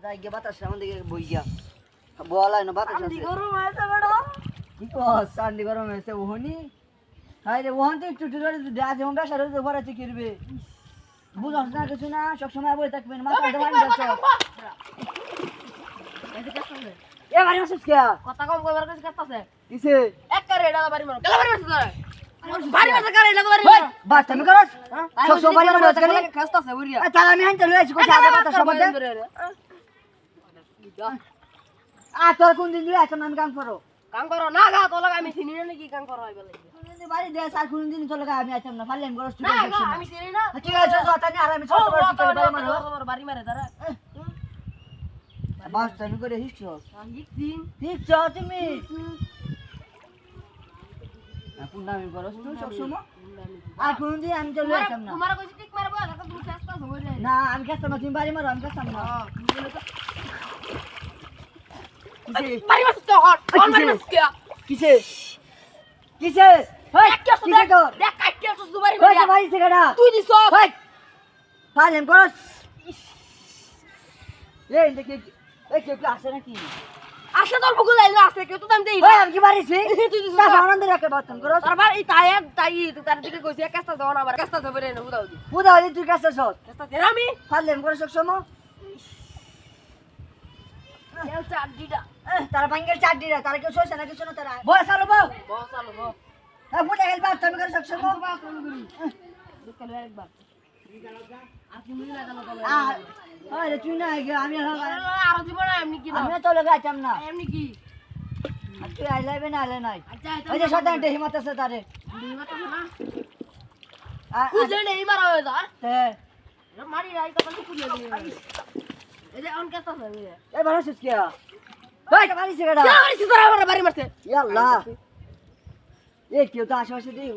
যাই গিয়ে বাতাস আমার দিকে বই গিয়া বলাই না বাতাস আছে গরম হয়েছে বড় কি কস চান্দি গরম হয়েছে ওহনি হাই রে ওহন তো একটু ধরে আজ এমন বেসা রোজ ভরাতে কিরবে বুঝছ না কিছু না সব সময় বই থাকবেন মাথা দেওয়ান যাচ্ছে এ বাড়ি মাসুস কে কথা কম কইবার কাছে কাছে কিসে এক করে এটা বাড়ি মারো গেলা বাড়ি মারছ বাড়ি মারছ করে এটা বাড়ি ওই বাস তুমি করস সব সব বাড়ি মারছ কেন খাস্তাছে বুড়িয়া তাহলে আমি হানতে লইছি কোথা আগে বাতাস সব দে তোর কোন দিন দিলে এখন আমি কাম করো কাম করো না গা তো লাগা আমি চিনি না কি কাম করো আইবা লাগি বাড়ি দে আর কোন দিন চলে গা আমি আইতাম না পারলে আমি করস না গা আমি চিনি না ঠিক আছে আমি আর আমি ছোট বড় চলে বাড়ি মারো বাড়ি মারে তারা বাস তুমি করে হিসছস হিকদিন হিসছ তুমি কোন নামে করস তুই সব সময় আর কোন দিন আমি চলে আইতাম না তোমার কইছি টিক মারবো এখন তুমি চেষ্টা হই যায় না আমি কাছে না তুমি বাড়ি মারো আমি কাছে না বাড়ি মারছ তো হট কোন বাড়ি মারছ কি কিসে কিসে হেই কিসে তোর দেখ কাটিয়া তো দুবারি কই তো বাড়ি থেকে না তুই দিছ হেই পালেন করস এই দেখি এই কে আসে নাকি আসে তোর বগুল আইলো আছে কেউ তো দাম দেই ওই আমি কি বাড়িছি তুই দিছ তা আনন্দ রাখে বাতন করস তোর বাড়ি তাই তার দিকে কইছি কাস্তা যাও না আবার কাস্তা যাবে রে না বুদাও দি বুদা হলি তুই কাছে সস কাস্তা দেন আমি পালেন করস সব সময় কেউ চার দিটা তারা ভাঙ্গের চাটডিরা তারা কেউ সইছে না কিছু না তারা বয় চালো বউ বস চালো বস হ্যাঁ বুঝা গেল বাত তুমি করস সব সময় দুকালে একবার আপনি মিলে লাগানো তবে আরে তুই না আমি আর দিব না এমনি কি না আমি তো লগে আইতাম না এমনি কি তুই আইলাইবে না আইলে নাই আচ্ছা ওই যে সাধারণ হিমত আছে তারে দিবা তো না কুজে নেই মারা হয়ে যা মারি রাই কথা কুজে নেই এই যে অন কাস্তা হবে এই বারো সুস কিয়া ভাই বাড়ি থেকে বাড়ি সিধা বাড়ি মারছে ইয়া আল্লাহ এই কেউ তো আশেপাশে দিই